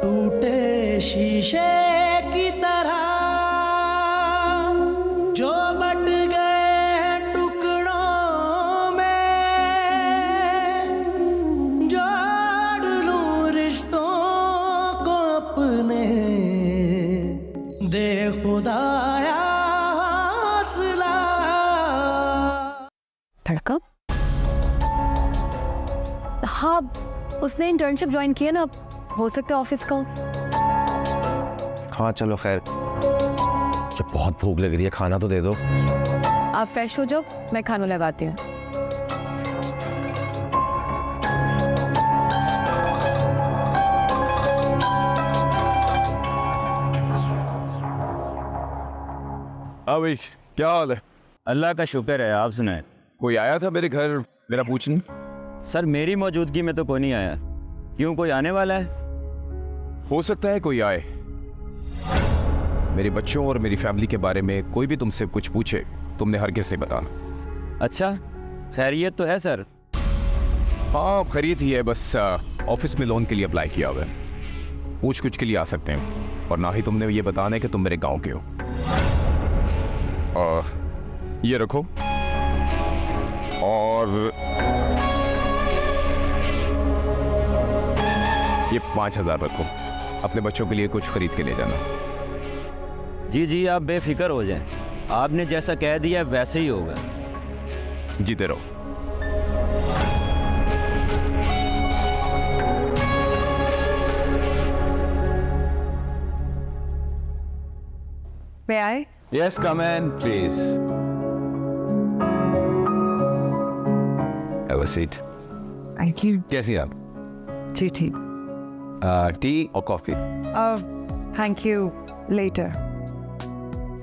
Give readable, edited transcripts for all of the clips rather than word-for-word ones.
टूटे शीशे की तरह जो बट गए टुकड़ों में, जोड़ लूं रिश्तों को अपने, दे खुदाया हौसला। धड़का? हाँ, उसने इंटर्नशिप ज्वाइन किया ना, हो सकता है ऑफिस का। हाँ चलो खैर, जब बहुत भूख लग रही है खाना तो दे दो। आप फ्रेश हो जाओ, मैं खाना लगाती हूँ। हाँ भाई, क्या हाल है? अल्लाह का शुक्र है, आप सुनाएं। कोई आया था मेरे घर मेरा पूछने? सर मेरी मौजूदगी में तो कोई नहीं आया। क्यों, कोई आने वाला है? हो सकता है कोई आए। मेरे बच्चों और मेरी फैमिली के बारे में कोई भी तुमसे कुछ पूछे, तुमने हर किस नहीं बताना। अच्छा, खैरियत तो है सर? हाँ खैरियत ही है, बस ऑफिस में लोन के लिए अप्लाई किया हुआ है। पूछ कुछ के लिए आ सकते हैं, और ना ही तुमने ये बताना है कि तुम मेरे गांव के हो। ये रखो, और ये 5,000 रखो, अपने बच्चों के लिए कुछ खरीद के ले जाना। जी जी, आप बेफिक्र हो जाएं, आपने जैसा कह दिया वैसे ही होगा। जीते रहो। May I? Yes come in please. Have a seat. Thank you. कैसी आप? जी ठीक। टी और coffee? Thank you. Later.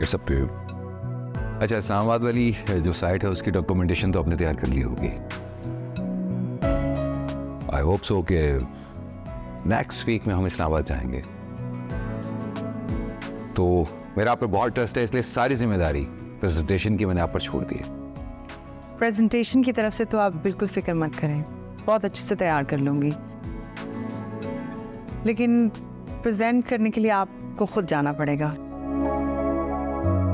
It's up to you. अच्छा, इस्लामाबाद वाली जो साइट है उसकी डॉक्यूमेंटेशन तो आपने तैयार कर ली होगी। आई होप सो कि नेक्स्ट वीक में हम इस्लामाबाद जाएंगे। तो मेरा आप पे बहुत ट्रस्ट है, इसलिए सारी जिम्मेदारी प्रेजेंटेशन की मैंने आप पर छोड़ दी है। प्रेजेंटेशन की तरफ से तो आप बिल्कुल फिक्र मत करें, बहुत अच्छे से तैयार कर लूँगी। लेकिन प्रेजेंट करने के लिए आपको खुद जाना पड़ेगा।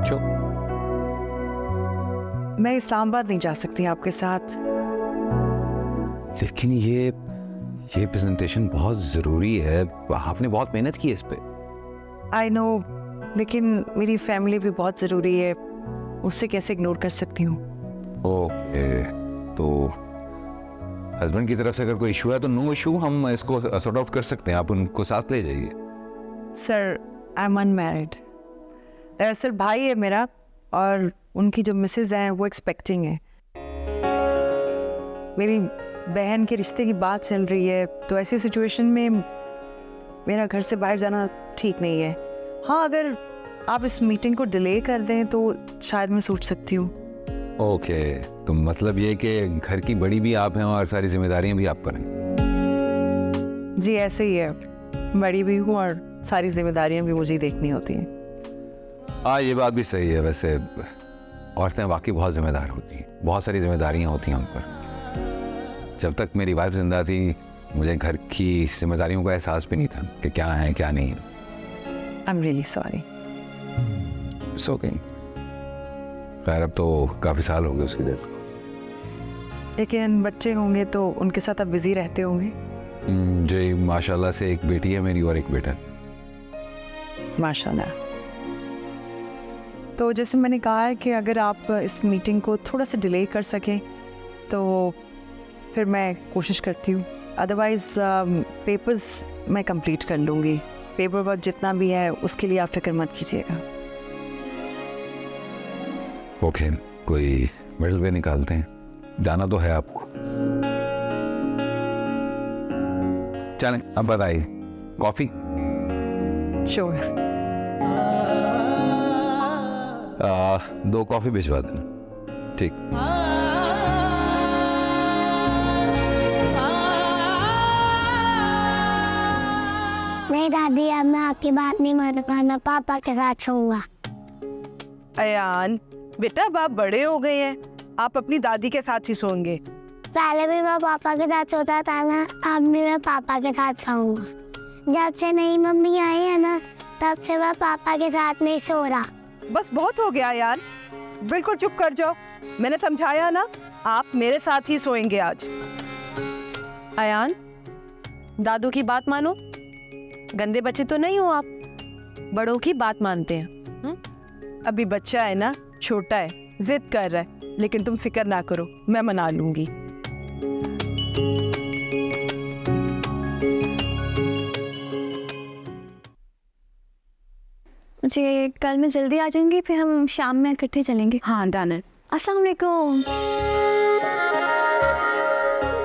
क्यों? मैं इस्लामाबाद नहीं जा सकती आपके साथ। लेकिन ये प्रेजेंटेशन बहुत ज़रूरी है, आपने बहुत मेहनत की है इस पे। आई नो, लेकिन मेरी फैमिली भी बहुत ज़रूरी है, उससे कैसे इग्नोर कर सकती हूँ। ओके, तो हस्बैंड की तरफ से अगर कोई इशू है तो नो इशू, हम इसको सॉर्ट आउट कर सकते हैं, आप उनको साथ ले जाइए। Sir, I am unmarried. दरअसल भाई है मेरा, और उनकी जो मिसेज हैं वो एक्सपेक्टिंग है। मेरी बहन के रिश्ते की बात चल रही है, तो ऐसी सिचुएशन में मेरा घर से बाहर जाना ठीक नहीं है। हाँ, अगर आप इस मीटिंग को डिले कर दें तो शायद मैं सोच सकती हूँ। ओके, तो मतलब ये कि घर की बड़ी भी आप हैं और सारी जिम्मेदारियां भी आप पर हैं। जी ऐसे ही है, बड़ी भी हूँ और सारी जिम्मेदारियाँ भी मुझे ही देखनी होती हैं। हाँ, ये बात भी सही है। वैसे औरतें वाकई बहुत जिम्मेदार होती हैं, बहुत सारी जिम्मेदारियां होती हैं उन पर। जब तक मेरी वाइफ जिंदा थी मुझे घर की जिम्मेदारियों का एहसास भी नहीं था कि क्या है क्या नहीं है। I am really sorry. It's okay. खैर, अब तो काफ़ी साल हो गए उसकी डेथ को। लेकिन बच्चे होंगे तो उनके साथ आप बिजी रहते होंगे। जी, माशाल्लाह से एक बेटी है मेरी और एक बेटा। माशाल्लाह। तो जैसे मैंने कहा है कि अगर आप इस मीटिंग को थोड़ा सा डिले कर सकें तो फिर मैं कोशिश करती हूँ। अदरवाइज़ पेपर्स मैं कंप्लीट कर लूँगी। पेपर वर्क जितना भी है उसके लिए आप फिक्र मत कीजिएगा। ओके, कोई मिडिल वे निकालते हैं, जाना तो है आपको। चलें, अब बताइए, कॉफ़ी? श्योर। 2 कॉफ़ी भिजवा देना। ठीक। नहीं दादी, अब मैं आपकी बात नहीं मानूंगा, मैं पापा के साथ सोऊंगा। अयान बेटा, अब आप बड़े हो गए हैं, आप अपनी दादी के साथ ही सोएंगे। पहले भी मैं पापा के साथ सोता था ना, अब भी मैं पापा के साथ सोऊंगा। जब से नई मम्मी आई है ना, तब से वह पापा के साथ नहीं सो रहा। बस बहुत हो गया यार, बिल्कुल चुप कर जाओ। मैंने समझाया ना, आप मेरे साथ ही सोएंगे आज। अयान, दादू की बात मानो। गंदे बच्चे तो नहीं हो आप, बड़ों की बात मानते हैं। अभी बच्चा है ना, छोटा है, जिद कर रहा है, लेकिन तुम फिक्र ना करो, मैं मना लूंगी। मुझे कल मैं जल्दी आ जाऊंगी, फिर हम शाम में इकट्ठे चलेंगे। हाँ डन है। अस्सलाम वालेकुम।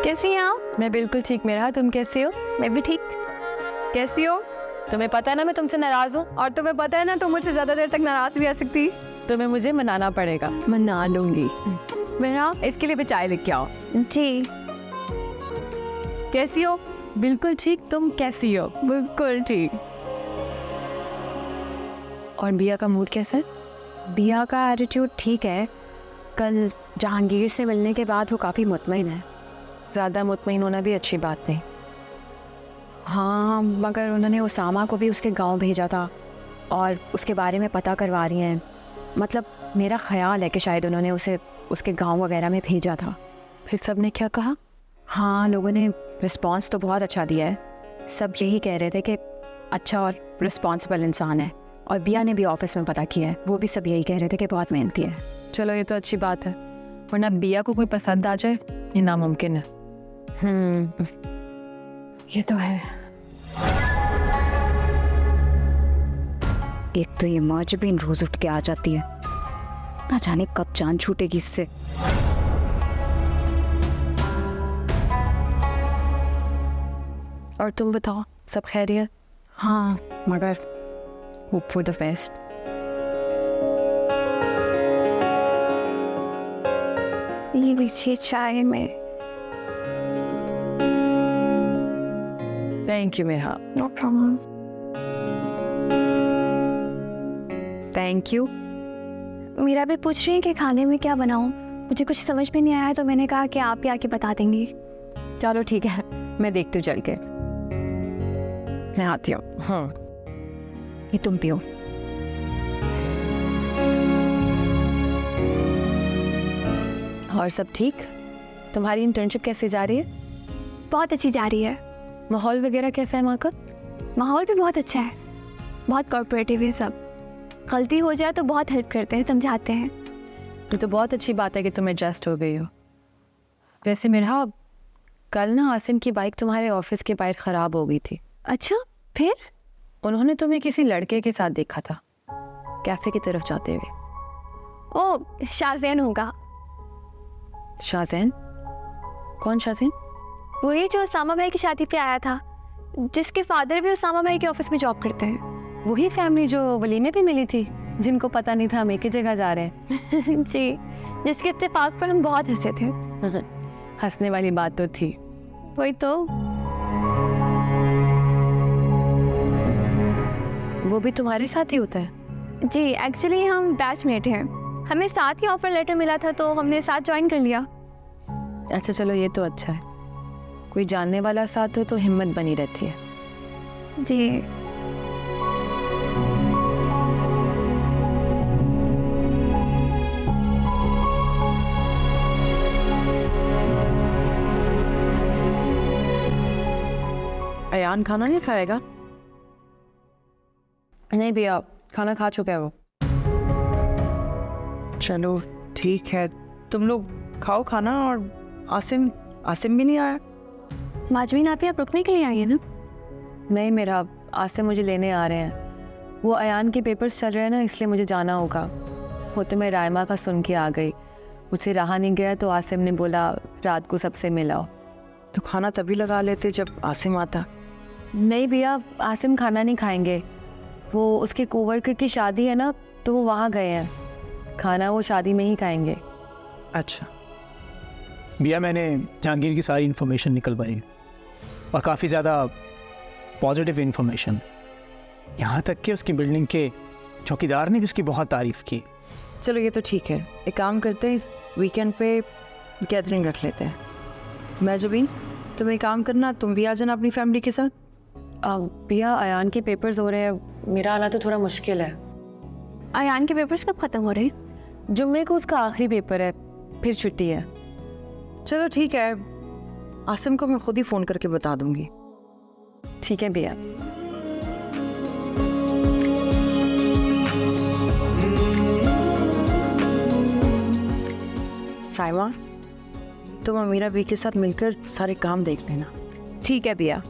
कैसी हैं आप? मैं बिल्कुल ठीक मेरा, तुम कैसे हो? मैं भी ठीक। कैसी हो? तुम्हें पता है ना मैं तुमसे नाराज हूँ, और तुम्हें पता है ना तुम मुझसे ज्यादा देर तक नाराज भी रह सकती। तुम्हें मुझे मनाना पड़ेगा। मना लूंगी। मेरा इसके लिए भी चाय लेके आओ। जी। कैसी हो? बिल्कुल ठीक। तुम कैसी हो? बिल्कुल ठीक। और बिया का मूड कैसा है? बिया का एटीट्यूड ठीक है। कल जहांगीर से मिलने के बाद वो काफ़ी मुतमईन है। ज़्यादा मुतमईन होना भी अच्छी बात नहीं। हाँ, मगर उन्होंने उसामा को भी उसके गांव भेजा था और उसके बारे में पता करवा रही हैं। मतलब मेरा ख्याल है कि शायद उन्होंने उसे उसके गांव वगैरह में भेजा था। फिर सब ने क्या कहा? हाँ, लोगों ने रिस्पांस तो बहुत अच्छा दिया है। सब यही कह रहे थे कि अच्छा और रिस्पॉन्सिबल इंसान है। और बिया ने भी ऑफिस में पता किया है, वो भी सब यही कह रहे थे कि बहुत मेहनती है। चलो ये तो अच्छी बात है, वरना बिया को कोई पसंद आ जाए ये नामुमकिन है। ये तो है। एक तो ये मर्जबीन रोज उठ के आ जाती है, ना जाने कब जान छूटेगी इससे। और तुम बताओ, सब खैरियत? हाँ, मगर hope for the best. ये लीजिए चाय में। थैंक यू मेरा। No problem. Thank you. Meera भी पूछ रही है कि खाने में क्या बनाऊं। मुझे कुछ समझ में नहीं आया, तो मैंने कहा कि आप ही आके बता देंगी। चलो ठीक है, मैं देखती हूँ चल के। मैं आती हूँ। हाँ, ये तुम पियो। और सब ठीक? तुम्हारी इंटर्नशिप कैसे जा रही है? बहुत अच्छी जा रही है। माहौल वगैरह कैसा है वहाँ का? माहौल भी बहुत अच्छा है, बहुत कॉर्पोरेटिव है सब। गलती हो जाए तो बहुत हेल्प करते हैं, समझाते हैं। ये तो बहुत अच्छी बात है कि तुम एडजस्ट हो गई हो। वैसे मेरा कल ना आसिम की बाइक तुम्हारे ऑफिस के बाहर ख़राब हो गई थी। अच्छा, फिर? उन्होंने तुम्हें किसी लड़के के साथ देखा था कैफ़े की तरफ जाते हुए। ओ, शाज़ैन होगा। शाज़ैन? कौन शाज़ैन? वही जो उसामा भाई की शादी पे आया था, जिसके फादर भी उसामा भाई के ऑफिस में जॉब करते हैं। वही फैमिली जो वलीमे पे मिली थी, जिनको पता नहीं था हम एक ही जगह जा रहे हैं। जी, जिसके इत्तेफाक पर हम बहुत हंसे थे। हंसने वाली बात तो थी। वही तो। वो भी तुम्हारे साथ ही होता है? जी, एक्चुअली हम बैचमेट हैं। हमें साथ ही ऑफर लेटर मिला था, तो हमने साथ ज्वाइन कर लिया। अच्छा चलो, ये तो अच्छा है। कोई जानने वाला साथ हो तो हिम्मत बनी रहती है। जी। अयान खाना नहीं खाएगा? नहीं भैया, खाना खा चुका है वो। चलो ठीक है, तुम लोग खाओ खाना। और आसिम भी नहीं आया? माजमीन आप रुकने के लिए आई है ना? नहीं, मेरा आसिम मुझे लेने आ रहे हैं। वो अयान के पेपर्स चल रहे हैं ना, इसलिए मुझे जाना होगा। वो तो मैं रायमा का सुन के आ गई, मुझसे रहा नहीं गया, तो आसिम ने बोला रात को सबसे मिलाओ। तो खाना तभी लगा लेते जब आसिम आता। नहीं भैया, आसिम खाना नहीं खाएंगे। वो उसके कोवर्कर की शादी है ना, तो वो वहाँ गए हैं। खाना वो शादी में ही खाएंगे। अच्छा भैया, मैंने जहांगीर की सारी इन्फॉर्मेशन निकलवाई और काफ़ी ज़्यादा पॉजिटिव इन्फॉर्मेशन। यहाँ तक कि उसकी बिल्डिंग के चौकीदार ने भी उसकी बहुत तारीफ़ की। चलो ये तो ठीक है, एक काम करते हैं, इस वीकेंड पे गैदरिंग रख लेते हैं। मैं जबीन, तुम एक काम करना, तुम भी आ जाना अपनी फैमिली के साथ। भैया अयान के पेपर्स हो रहे हैं, मेरा आना तो थोड़ा मुश्किल है। अयान के पेपर्स कब ख़त्म हो रहे हैं? जुम्मे को उसका आखिरी पेपर है, फिर छुट्टी है। चलो ठीक है, आसिम को मैं खुद ही फ़ोन करके बता दूंगी। ठीक है भैया। राइमा, तुम अमीरा बी के साथ मिलकर सारे काम देख लेना। ठीक है भैया।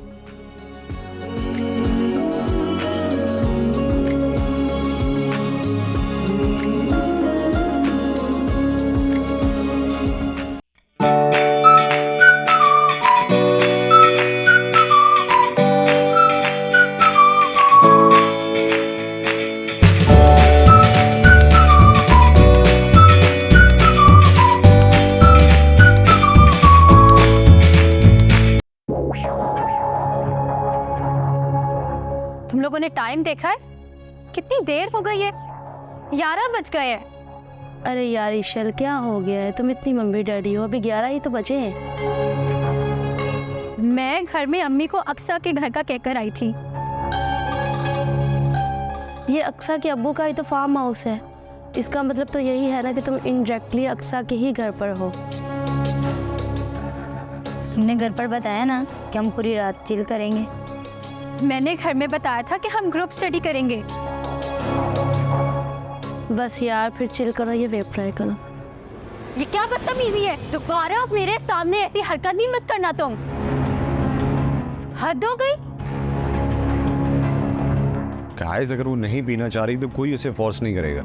तुम लोगों ने टाइम देखा है? कितनी देर हो गई है? 11 बज गए हैं। अरे यार ईशल, क्या हो गया है? तुम इतनी मम्मी डैडी हो, अभी 11 ही तो बजे हैं। मैं घर में अम्मी को अक्सा के घर का कहकर आई थी। ये अक्सा के अब्बू का ही तो फार्म हाउस है, इसका मतलब तो यही है ना कि तुम इनडायरेक्टली अक्सा के ही घर पर हो। तुमने घर पर बताया ना कि हम पूरी रात चिल करेंगे। मैंने घर में बताया था कि हम ग्रुप स्टडी करेंगे। बस यार फिर चिल करो, ये वेब ट्राई करो। ये क्या बदतमीजी है? दोबारा मेरे सामने ऐसी हरकत नहीं मत करना तुम। हद हो गई। गाइस, अगर वो नहीं पीना चाह रही तो कोई उसे फोर्स नहीं करेगा।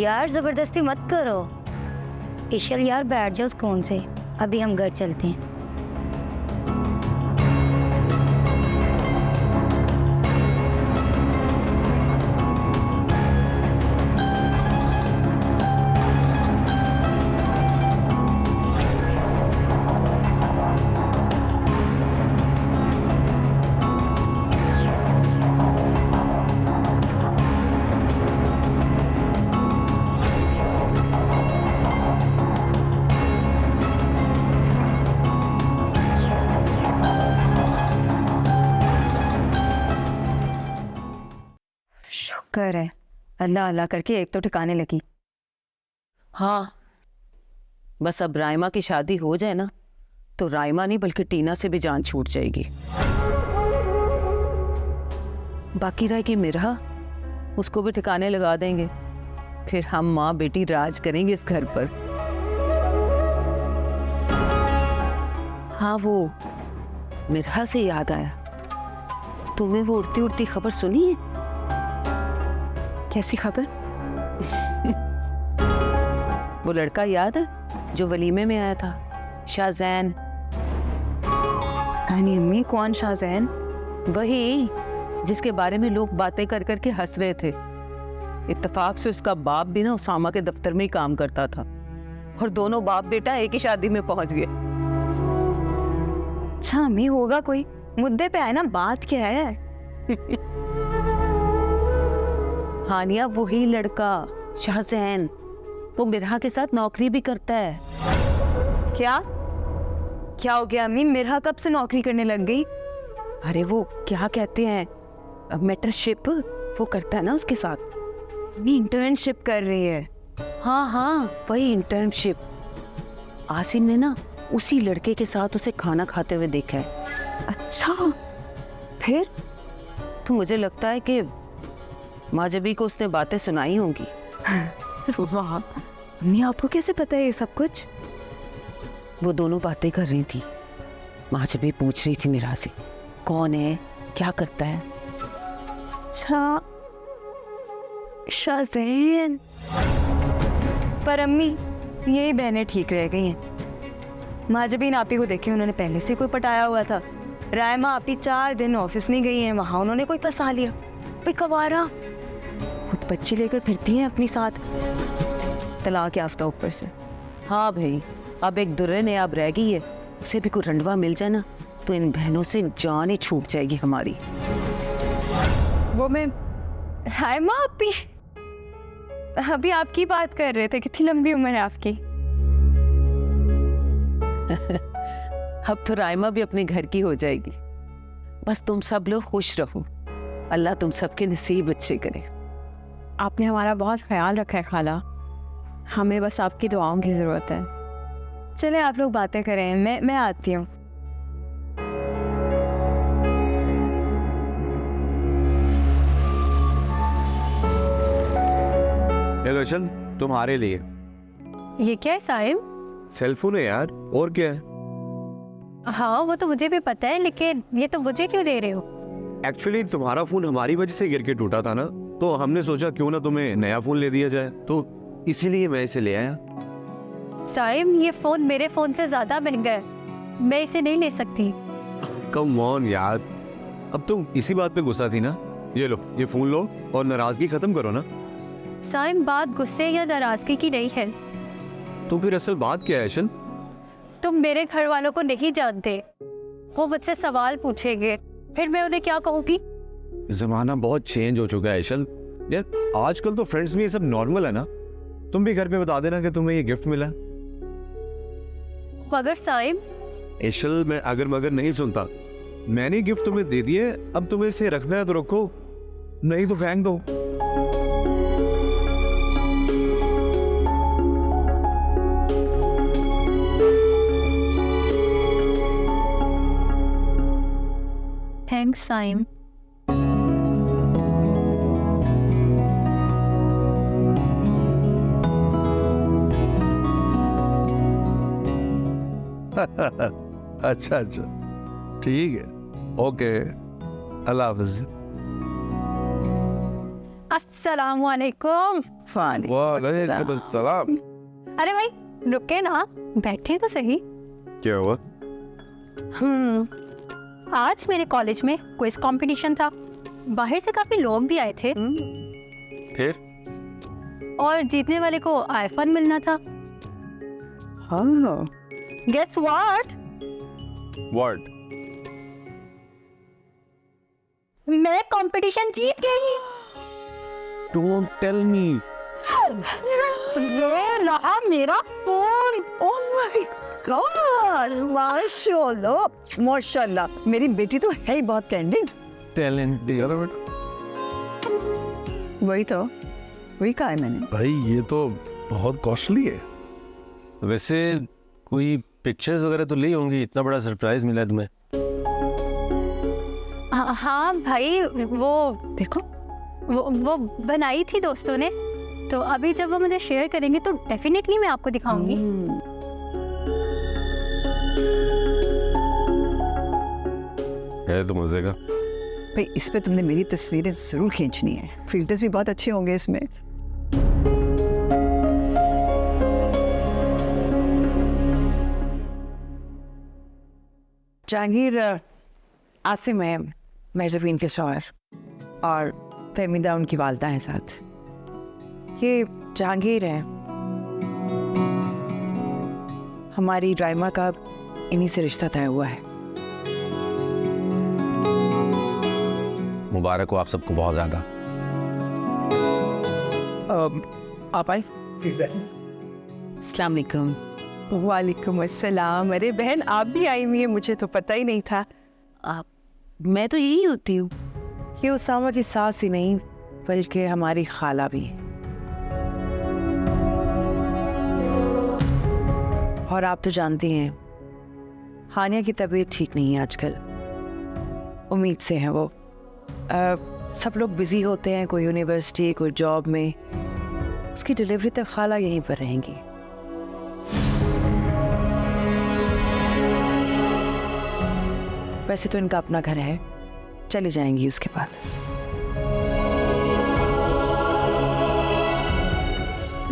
यार जबरदस्ती मत करो। ईशल यार बैठ जाओ सुकून से, अभी हम घर चलते हैं। शुक्र है, अल्लाह अल्लाह करके एक तो ठिकाने लगी। हाँ, बस अब राइमा की शादी हो जाए ना तो राइमा नहीं बल्कि टीना से भी जान छूट जाएगी। बाकी रहेगी मिरहा, उसको भी ठिकाने लगा देंगे, फिर हम माँ बेटी राज करेंगे इस घर पर। हाँ, वो मिरहा से याद आया, तुम्हें वो उड़ती उड़ती खबर सुनी है? कैसी खबर? वो लड़का याद है जो वलीमे में आया था, शाहजैन। नानी अम्मी, कौन शाहजैन? वही जिसके बारे में लोग बातें कर करके हंस रहे थे। इत्तेफाक से उसका बाप भी ना उसामा के दफ्तर में ही काम करता था और दोनों बाप बेटा एक ही शादी में पहुंच गए। अच्छा अम्मी, होगा कोई, मुद्दे पे आए ना, बात क्या है? हानिया वही लड़का शाहजैन, वो मिरहा के साथ नौकरी भी करता है। क्या क्या हो गया अम्मी? मिरहा कब से नौकरी करने लग गई? अरे वो क्या कहते हैं, मेंटरशिप वो करता है ना उसके साथ। इंटर्नशिप कर रही है? हाँ हाँ, वही इंटर्नशिप। आसिम ने ना उसी लड़के के साथ उसे खाना खाते हुए देखा है। अच्छा, फिर तो मुझे लगता है कि माजबी को उसने बातें सुनाई होंगी। वाह अम्मी, आपको कैसे पता है ये सब कुछ? वो दोनों बातें कर रही थी, माजबी पूछ रही थी मेरा से कौन है, क्या करता है। अच्छा, शाहजैन। पर अम्मी, यही बहनें ठीक रह गई हैं। माजबीन आपी को देखे उन्होंने पहले से कोई पटाया हुआ था। रायमा आपी 4 दिन ऑफिस नहीं गई हैं, वहां उन्होंने कोई फंसा लिया। कोई कवारा खुद बच्चे लेकर फिरती हैं अपनी साथ, तलाक याफ्ता ऊपर से। हाँ भाई, अब एक दुर्रे ने अब रह गई है, उसे भी कोई रंडवा मिल जाए ना तो इन बहनों से जान ही छूट जाएगी हमारी। वो मैं रायमा आपी, अभी आपकी बात कर रहे थे, कितनी लंबी उम्र है आपकी? अब तो राइमा भी अपने घर की हो जाएगी। बस तुम सब लोग खुश रहो, अल्लाह तुम सबके नसीब अच्छे करे। आपने हमारा बहुत ख्याल रखा है खाला, हमें बस आपकी दुआओं की ज़रूरत है। चले आप लोग बातें करें, मैं आती हूँ। हेलो ईशल, तुम्हारे लिए ये क्या है साहिब? सेलफोन है यार, और क्या है? हाँ वो तो मुझे भी पता है, लेकिन ये तो मुझे क्यों दे रहे हो? एक्चुअली तुम्हारा फोन हमारी वजह से गिर के टूटा था ना, तो हमने सोचा क्यों ना तुम्हें नया फोन ले दिया जाए, तो इसीलिए मैं इसे ले आया। साहिब ये फोन मेरे फोन से ज्यादा महंगा है, मैं इसे नहीं ले सकती। कम ऑन यार, अब तुम इसी बात पे गुस्सा थी ना। ये लो, ये फोन लो और नाराजगी खत्म करो ना। साहिब बात गुस्से या नाराजगी की नहीं है। तो फिर असल बात क्या है ईशल? तुम मेरे घर वालों को नहीं जानते, वो मुझसे सवाल पूछेंगे, फिर मैं उन्हें क्या कहूँगी? जमाना बहुत चेंज हो चुका है ईशल यार, आजकल तो फ्रेंड्स में ये सब नॉर्मल है ना। तुम भी घर पे बता देना कि तुम्हें ये गिफ्ट मिला। मगर साहिब। ईशल मैं अगर मगर नहीं सुनता, मैंने गिफ्ट तुम्हें दे दिए, अब तुम्हें इसे रखना है तो रखो, नहीं तो फेंक दो। थैंक्स साइम। अच्छा अच्छा ठीक है, ओके, अल्लाह हाफ़िज़। अस्सलामुअलैकुम। वालेकुम अस्सलाम। अरे भाई रुके ना, बैठे तो सही। क्या हुआ? आज मेरे कॉलेज में क्विज कंपटीशन था, बाहर से काफी लोग भी आए थे। फिर? और जीतने वाले को आईफोन मिलना था। हाँ। Guess what? व्हाट? मैं कंपटीशन जीत गई। Don't tell me. ये रहा मेरा फोन। ओह माय गॉड, माशाल्लाह माशाल्लाह, मेरी बेटी तो है ही बहुत कैंडिड। टैलेंट यार बेटा। वही कहा है मैंने। भाई ये तो बहुत कॉस्टली है। वैसे कोई पिक्चर्स वगैरह तो ली होंगी, इतना बड़ा सरप्राइज मिला है तुम्हें। हाँ भाई, वो देखो वो बनाई थी दोस्तों ने, तो अभी जब वो मुझे शेयर करेंगे तो डेफिनेटली मैं आपको दिखाऊंगी। है तो मजे का। भाई इस पे तुमने मेरी तस्वीरें जरूर खींचनी है, फिल्टर्स भी बहुत अच्छे होंगे इसमें। जहांगीर आसिम है मेजरवीन के शौहर, और फहमीदा उनकी वालदा है साथ। ये जहांगीर है, हमारी राइमा का इन्हीं से रिश्ता तय हुआ है। मुबारक हो आप सबको बहुत ज़्यादा। आप आए? अस्सलाम वालेकुम। वालेकुम अस्सलाम। अरे बहन आप भी आई हुई है, मुझे तो पता ही नहीं था। आप? मैं तो यही होती हूँ। ये उसामा की सास ही नहीं बल्कि हमारी खाला भी है। और आप तो जानती हैं हानिया की तबीयत ठीक नहीं है आजकल, उम्मीद से है वो। सब लोग बिजी होते हैं, कोई यूनिवर्सिटी कोई जॉब में। उसकी डिलीवरी तक खाला यहीं पर रहेंगी। वैसे तो इनका अपना घर है, चली जाएंगी उसके बाद।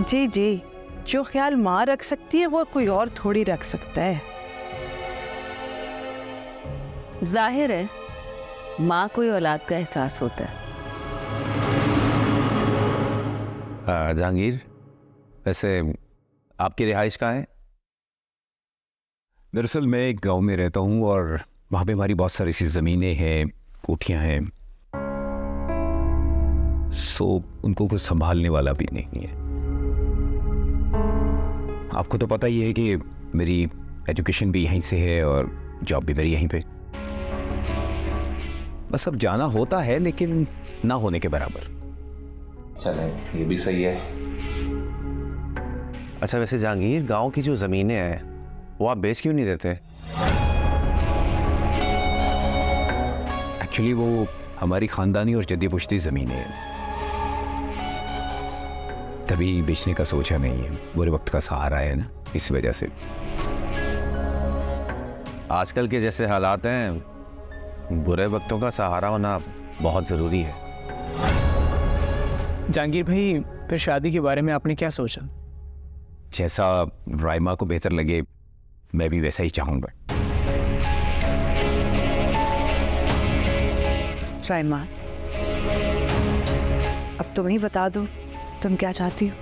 जी जी, जो ख्याल माँ रख सकती है वो कोई और थोड़ी रख सकता है। जाहिर है माँ को औलाद का एहसास होता है। जहांगीर, वैसे आपकी रिहाइश कहाँ है? दरअसल मैं एक गांव में रहता हूँ और वहाँ पे हमारी बहुत सारी सी ज़मीनें हैं, कोठियाँ हैं, सो उनको कुछ संभालने वाला भी नहीं है। आपको तो पता ही है कि मेरी एजुकेशन भी यहीं से है और जॉब भी मेरी यहीं पे। बस अब जाना होता है लेकिन ना होने के बराबर। चले, ये भी सही है। अच्छा वैसे जहांगीर, गांव की जो ज़मीनें हैं वो आप बेच क्यों नहीं देते? एक्चुअली वो हमारी खानदानी और जद्दी पुश्ती ज़मीनें हैं, कभी बेचने का सोचा नहीं है। बुरे वक्त का सहारा है ना, इस वजह से। आजकल के जैसे हालात हैं, बुरे वक्तों का सहारा होना बहुत ज़रूरी है। जहांगीर भाई, फिर शादी के बारे में आपने क्या सोचा? जैसा राइमा को बेहतर लगे मैं भी वैसा ही चाहूँगा। राइमा, अब तुम ही बता दो तुम क्या चाहती हो।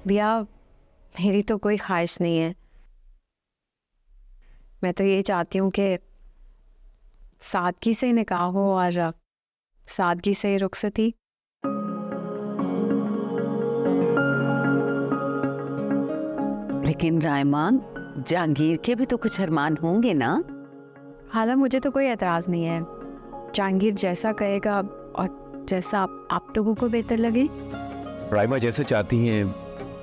भैया मेरी तो कोई ख्वाहिश नहीं है। मैं तो ये चाहती हूँ कि सादगी से निकाह हो और सादगी से रुखसती। लेकिन रायमान, जहांगीर के भी तो कुछ अरमान होंगे ना? हाला, मुझे तो कोई एतराज़ नहीं है। जहांगीर जैसा कहेगा और जैसा आप लोगों को बेहतर लगे। राइमा जैसे चाहती हैं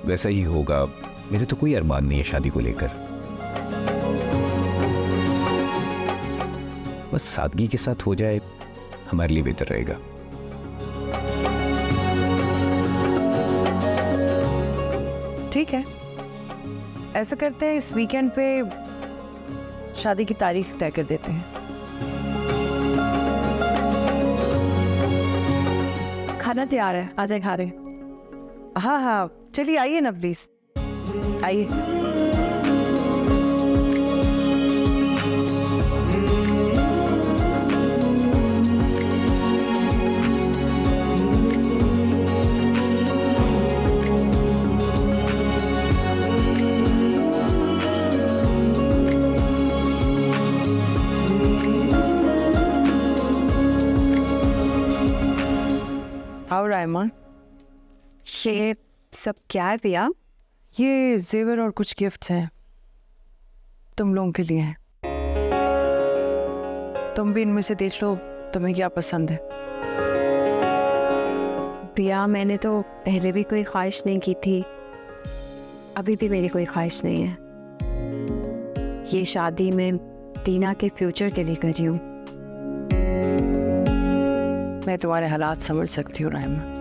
वैसा ही होगा। मेरे तो कोई अरमान नहीं है शादी को लेकर। बस सादगी के साथ हो जाए हमारे लिए बेहतर रहेगा। ठीक है, ऐसा करते हैं, इस वीकेंड पे शादी की तारीख तय कर देते हैं। खाना तैयार है, आ जाए खा रहे। हाँ हाँ, चलिए आइए ना प्लीज, आइए। आओ रायमान। ये सब क्या है भैया? ये जेवर और कुछ गिफ्ट्स हैं, तुम लोगों के लिए हैं। तुम भी इनमें से देख लो तुम्हें क्या पसंद है। भैया मैंने तो पहले भी कोई ख्वाहिश नहीं की थी, अभी भी मेरी कोई ख्वाहिश नहीं है। ये शादी मैं टीना के फ्यूचर के लिए कर रही हूँ। मैं तुम्हारे हालात समझ सकती हूँ रायमा।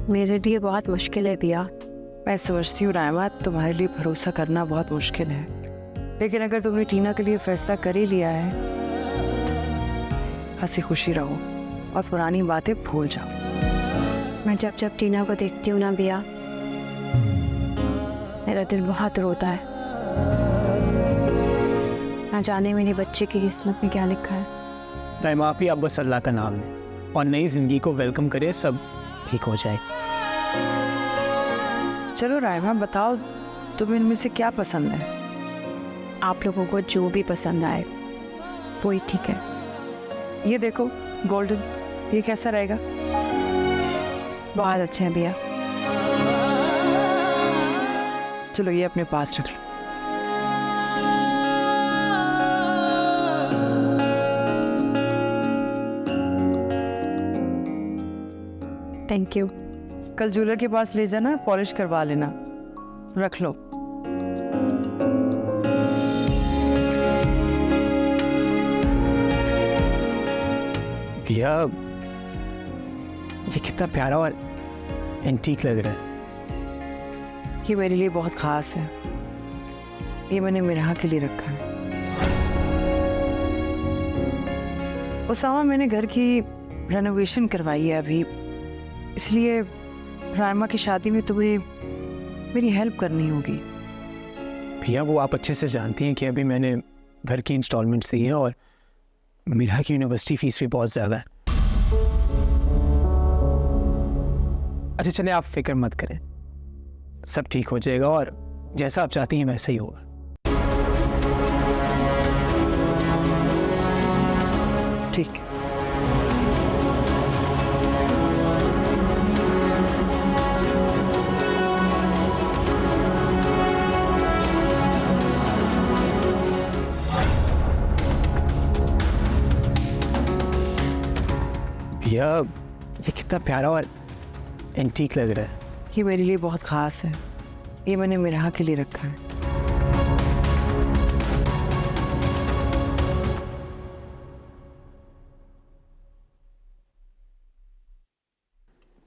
मेरे लिए बहुत मुश्किल है भैया। मैं समझती हूँ रायमा, तुम्हारे लिए भरोसा करना बहुत मुश्किल है, लेकिन अगर तुमने टीना के लिए फैसला कर ही लिया है, हंसी खुशी रहो और पुरानी बातें भूल जाओ। मैं जब जब टीना को देखती हूँ ना भैया, मेरा दिल बहुत रोता है। ना जाने मेरे बच्चे की किस्मत में क्या लिखा है। राइमा, आप ही आप बस अल्लाह का नाम लें और नई जिंदगी को वेलकम करें, सब ठीक हो जाए। चलो राइमा, बताओ तुम्हें इनमें से क्या पसंद है? आप लोगों को जो भी पसंद आए वही ठीक है। ये देखो गोल्डन, ये कैसा रहेगा? बहुत अच्छा है भैया। चलो ये अपने पास रख लो। Thank you. कल ज्वेलर के पास ले जाना, पॉलिश करवा लेना। रख लो। भैया ये कितना प्यारा और एंटीक लग रहा है। ये मेरे लिए बहुत खास है, ये मैंने मिराह के लिए रखा है। उसामा, मैंने घर की रेनोवेशन करवाई है अभी, इसलिए रायमा की शादी में तुम्हें मेरी हेल्प करनी होगी। भैया वो आप अच्छे से जानती हैं कि अभी मैंने घर की इंस्टॉलमेंट्स दी है और मिराह की यूनिवर्सिटी फीस भी बहुत ज़्यादा है। अच्छा चले, आप फिक्र मत करें, सब ठीक हो जाएगा और जैसा आप चाहती हैं वैसा ही होगा। ठीक है। भैया ये कितना प्यारा और एंटीक लग रहा है। ये मेरे लिए बहुत ख़ास है, ये मैंने मिराह के लिए रखा है।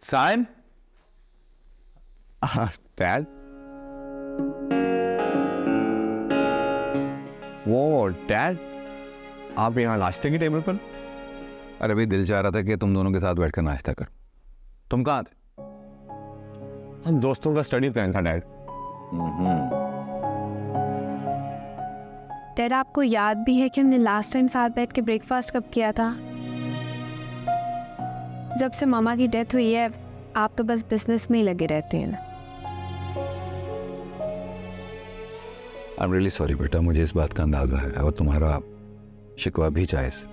साइन डैड, वो डैड आप यहाँ नाश्ते की टेबल पर? अरे भाई दिल चाह रहा था कि तुम दोनों के साथ बैठकर नाश्ता करो। तुम कहाँ थे? हम दोस्तों का स्टडी प्लान था डैड। डैड आपको याद भी है कि हमने लास्ट टाइम साथ बैठ के ब्रेकफास्ट कब किया था? जब से मामा की डेथ हुई है आप तो बस बिजनेस में ही लगे रहते हैं ना। आई एम रियली सॉरी बेटा, मुझे इस बात का अंदाजा है और तुम्हारा शिकवा भी जायज़,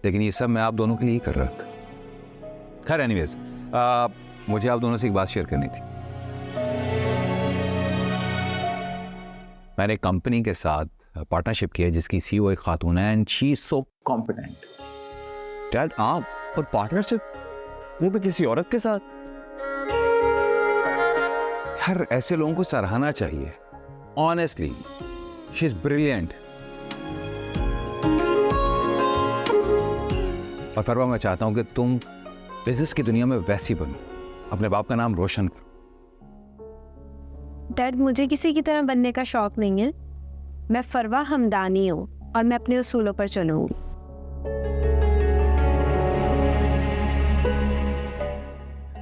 लेकिन ये सब मैं आप दोनों के लिए ही कर रहा था। खैर एनीवेज, मुझे आप दोनों से एक बात शेयर करनी थी। मैंने एक कंपनी के साथ पार्टनरशिप किया जिसकी सीईओ एक खातून है and she is so competent. Dad आप और पार्टनरशिप, वो भी किसी औरत के साथ? हर ऐसे लोगों को सराहना चाहिए। Honestly she is brilliant. और फरवा मैं चाहता हूं कि तुम बिजनेस की दुनिया में वैसी बनो, अपने बाप का नाम रोशन करो। डैड मुझे किसी की तरह बनने का शौक नहीं है। मैं फरवा हमदानी हूँ और मैं अपने उसूलों पर चलूंगी।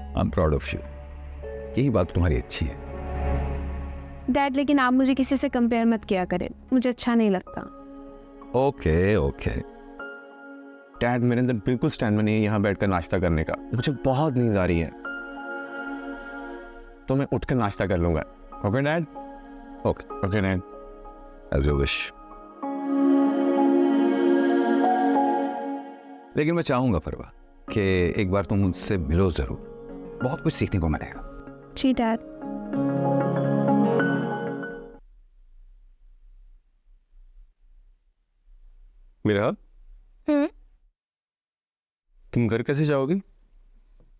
I am proud of you. यही बात तुम्हारी अच्छी है। डैड लेकिन आप मुझे किसी से कंपेयर मत किया करें, मुझे अच्छा नहीं लगता। Okay okay. डैड मेरे अंदर बिल्कुल स्टैंड नहीं है यहाँ बैठकर नाश्ता करने का, मुझे बहुत नींद आ रही है, तो मैं उठकर नाश्ता कर लूंगा। Okay dad? Okay dad, as you wish. लेकिन मैं चाहूंगा फरवा कि एक बार तुम मुझसे मिलो जरूर, बहुत कुछ सीखने को मिलेगा। जी डैड। मेरा तुम घर कैसे जाओगी?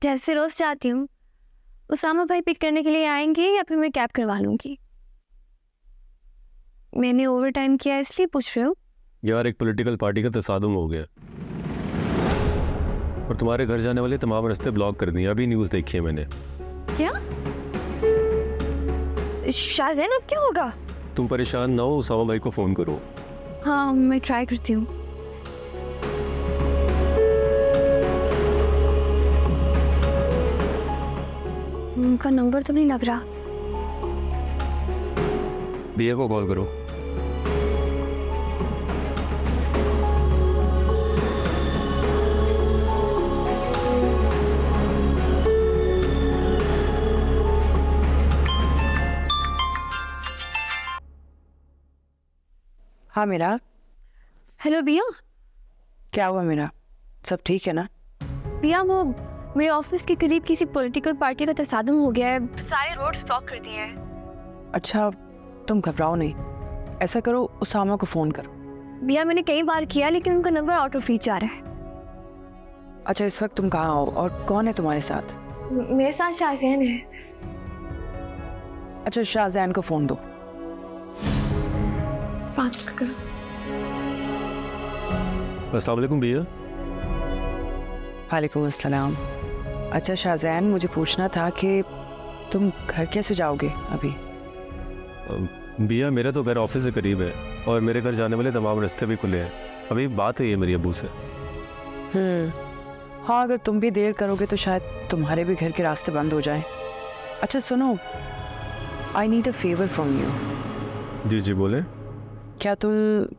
जैसे रोज जाती हूँ। उसामा भाई पिक करने के लिए आएंगे या फिर मैं कैब करवा लूंगी? मैंने ओवर टाइम किया इसलिए पूछ रहे हो? यार एक पॉलिटिकल पार्टी का तसादुम हो गया और तुम्हारे घर जाने वाले तमाम रास्ते ब्लॉक कर दिए। अभी न्यूज़ देखी है मैंने। क्या? शाहजैन अब क्या होगा? तुम परेशान ना हो, उसामा भाई को फ़ोन करो। हाँ मैं ट्राई करती हूँ। उनका नंबर तो नहीं लग रहा। बिया को कॉल करो। हाँ मेरा। हेलो बिया। क्या हुआ मेरा? सब ठीक है ना? बिया वो मेरे ऑफिस के करीब किसी पॉलिटिकल पार्टी का तसादुम हो गया है, सारे रोड्स ब्लॉक कर दिए हैं। अच्छा तुम घबराओ नहीं, ऐसा करो उसामा को फ़ोन करो। बिया मैंने कई बार किया लेकिन उनका नंबर आउट ऑफ रीच आ रहा है। अच्छा इस वक्त तुम कहाँ हो और कौन है तुम्हारे साथ? मेरे साथ शाहजैन है। अच्छा शाहजैन को फ़ोन दो। अस्सलाम वालेकुम भैया। वालेकुम अस्सलाम। अच्छा शाहजैन मुझे पूछना था कि तुम घर कैसे जाओगे अभी? भैया मेरा तो घर ऑफिस से करीब है और मेरे घर जाने वाले तमाम रास्ते भी खुले हैं। अभी बात है ये मेरी अबू से। हाँ अगर तुम भी देर करोगे तो शायद तुम्हारे भी घर के रास्ते बंद हो जाएं। अच्छा सुनो, I need a favour from you. जी जी बोले। क्या तुम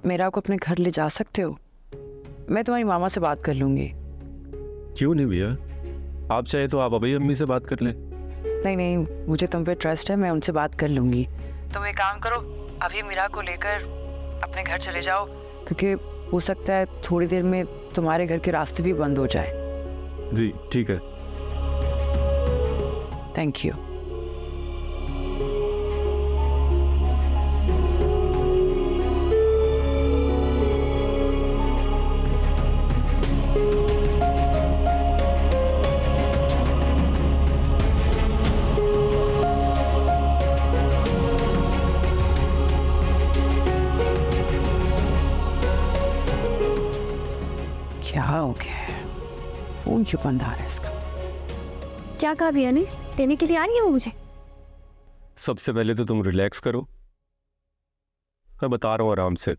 मेरा को अपने घर ले जा सकते हो? मैं तुम्हारी मामा से बात कर लूँगी। क्यों नहीं भैया, आप चाहे तो आप अभी अम्मी से बात कर लें। नहीं नहीं मुझे तुम पे ट्रस्ट है, मैं उनसे बात कर लूँगी। तुम एक काम करो, अभी मीरा को लेकर अपने घर चले जाओ, क्योंकि हो सकता है थोड़ी देर में तुम्हारे घर के रास्ते भी बंद हो जाए। जी ठीक है। Thank you. क्यों बंद आ रहा है इसका? क्या कहा भैया ने? लेने के लिए आ रही है वो मुझे? सबसे पहले तो तुम रिलैक्स करो, मैं बता रहा हूँ आराम से।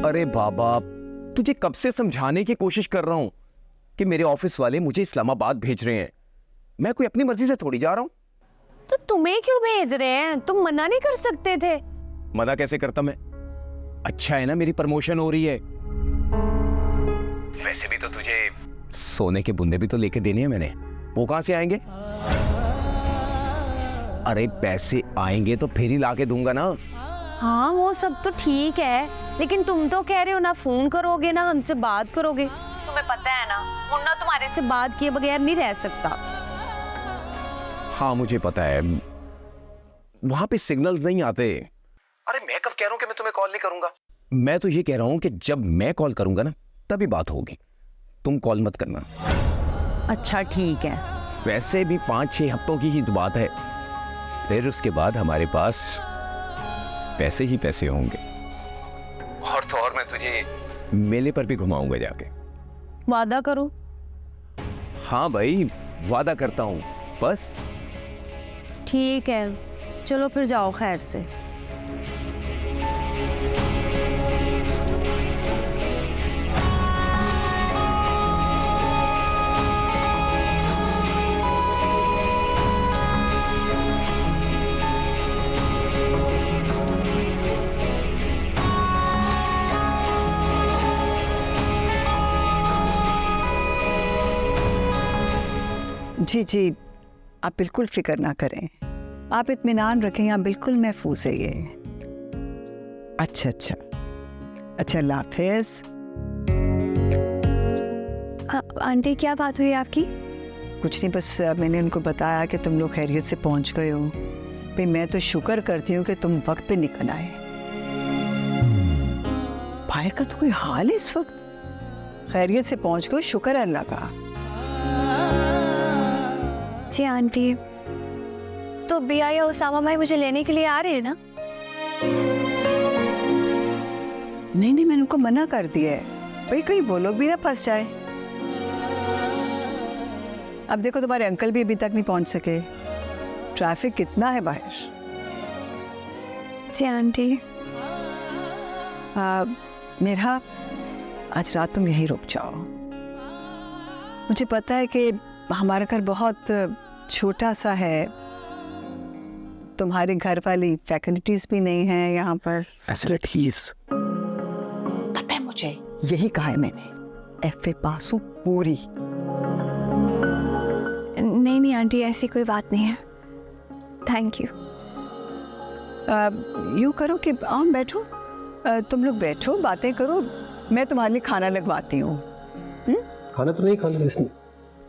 अरे बाबा, तुझे कब से समझाने की कोशिश कर रहा हूं कि मेरे ऑफिस वाले मुझे इस्लामाबाद भेज रहे हैं। मैं कोई अपनी मर्जी से थोड़ी जा रहा हूं। तो तुम्हें क्यों भेज रहे हैं? तुम मना नहीं कर सकते थे। मना कैसे करता मैं? अच्छा है ना, मेरी प्रमोशन हो रही है। वैसे भी तो तुझे सोने के बुंदे भी तो लेके देने हैं मैंने, वो कहां से आएंगे? अरे पैसे आएंगे तो फिर ही लाके दूंगा ना। हाँ वो सब तो ठीक है, लेकिन तुम तो कह रहे हो ना फोन करोगे ना हमसे बात करोगे। तुम्हें पता है ना मुन्ना तुम्हारे से बात किए बगैर नहीं रह सकता। हाँ मुझे पता है, वहां पे सिग्नल नहीं आते। अरे मैं कब कह रहा हूं कि मैं तुम्हें कॉल नहीं करूंगा? मैं तो ये कह रहा हूं कि जब मैं कॉल करूंगा ना तभी बात होगी, तुम कॉल मत करना। अच्छा ठीक है। वैसे भी 5-6 हफ्तों की ही बात है, फिर उसके बाद हमारे पास पैसे ही पैसे होंगे। और तो और मैं तुझे मेले पर भी घुमाऊंगा जाके। वादा करो। हाँ भाई वादा करता हूँ, बस। ठीक है चलो फिर जाओ खैर से। जी जी, आप बिल्कुल फिक्र ना करें, आप इत्मीनान रखें, यहाँ बिल्कुल महफूज है ये। अच्छा अच्छा अच्छा, अल्लाह हाफिज़। आंटी क्या बात हुई आपकी? कुछ नहीं, बस मैंने उनको बताया कि तुम लोग खैरियत से पहुंच गए हो। भाई मैं तो शुक्र करती हूँ कि तुम वक्त पे निकल आए। बाहर का तो कोई हाल है इस वक्त? खैरियत से पहुंच गए, शुक्र है अल्लाह का। जी आंटी, तो बिया या उसामा भाई मुझे लेने के लिए आ रहे हैं ना? नहीं नहीं, मैंने उनको मना कर दिया है भाई, कहीं वो लोग भी ना फंस जाए। अब देखो तुम्हारे अंकल भी अभी तक नहीं पहुंच सके, ट्रैफिक कितना है बाहर। जी आंटी। मेरा आज रात तुम यहीं रुक जाओ। मुझे पता है कि हमारा घर बहुत छोटा सा है, तुम्हारे घर वाली फैसिलिटीज भी नहीं है यहाँ पर। फैसिलिटीज? पता है मुझे, यही कहा है मैंने, FA पास हो पूरी। नहीं नहीं आंटी, ऐसी कोई बात नहीं है, थैंक यू। यूँ करो कि बैठो, तुम लोग बैठो, बातें करो, मैं तुम्हारे लिए खाना लगवाती हूँ। खाना तो नहीं खाना इसने?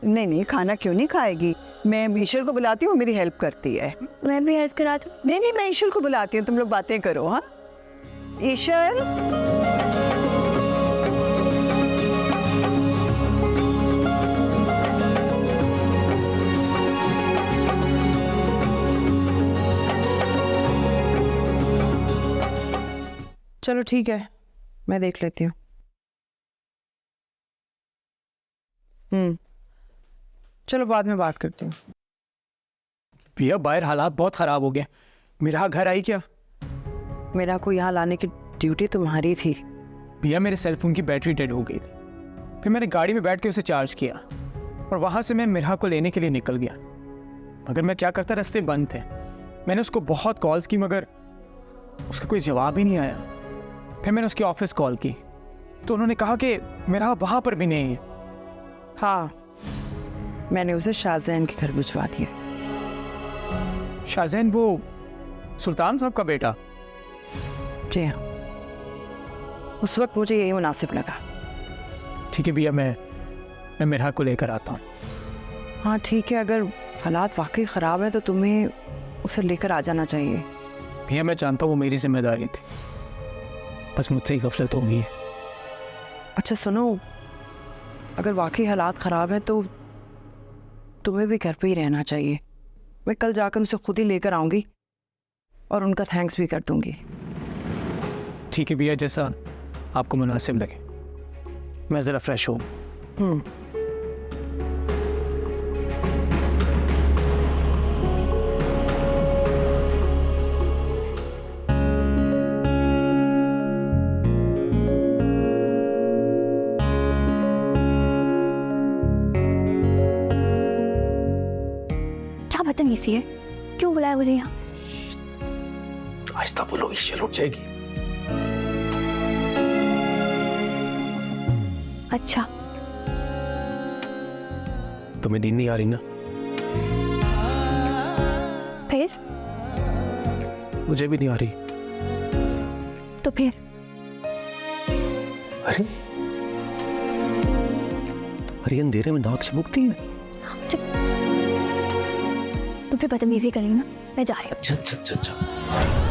नहीं नहीं, खाना क्यों नहीं खाएगी, मैं ईश्वर को बुलाती हूँ, मेरी हेल्प करती है। मैं भी हेल्प करा दूँ? नहीं नहीं, मैं ईश्वर को बुलाती हूँ, तुम लोग बातें करो। हाँ ईश्वर। चलो ठीक है, मैं देख लेती हूँ। चलो बाद में बात करती हूँ। भैया बाहर हालात बहुत ख़राब हो गए, मेरा घर आई क्या? मेरा को यहाँ लाने की ड्यूटी तुम्हारी थी। भैया मेरे सेलफोन की बैटरी डेड हो गई थी, फिर मैंने गाड़ी में बैठ के उसे चार्ज किया और वहाँ से मैं मिरहा को लेने के लिए निकल गया, मगर मैं क्या करता, रास्ते बंद थे। मैंने उसको बहुत कॉल्स की मगर उसका कोई जवाब ही नहीं आया। फिर मैंने उसके ऑफिस कॉल की तो उन्होंने कहा कि मिरहा वहाँ पर भी नहीं है। हाँ, मैंने उसे शाहजैन के घर भिजवा दिया। शाहजैन वो सुल्तान साहब का बेटा? जी हाँ, उस वक्त मुझे यही मुनासिब लगा। ठीक है भैया, मैं मिरहा को लेकर आता हूँ। हाँ ठीक है, अगर हालात वाकई ख़राब हैं तो तुम्हें उसे लेकर आ जाना चाहिए। भैया मैं जानता हूँ वो मेरी जिम्मेदारी थी, बस मुझसे ही गफलत हो गई है। अच्छा सुनो, अगर वाकई हालात ख़राब हैं तो तुम्हें भी घर पे ही रहना चाहिए। मैं कल जाकर उसे खुद ही लेकर आऊँगी और उनका थैंक्स भी कर दूँगी। ठीक है भैया, जैसा आपको मुनासिब लगे। मैं ज़रा फ्रेश हूँ। क्या बदतमीजी है, क्यों बुलाया मुझे यहाँ? आहिस्ता बोलो, ईशल उठ जाएगी। अच्छा, तुम्हें नींद नहीं आ रही ना? फिर? मुझे भी नहीं आ रही। तो फिर? अरे तुम्हारी अंधेरे में नाक चमकती है। तुम फिर बदतमीजी करेंगे ना, मैं जा रही हूँ। अच्छा अच्छा अच्छा अच्छा।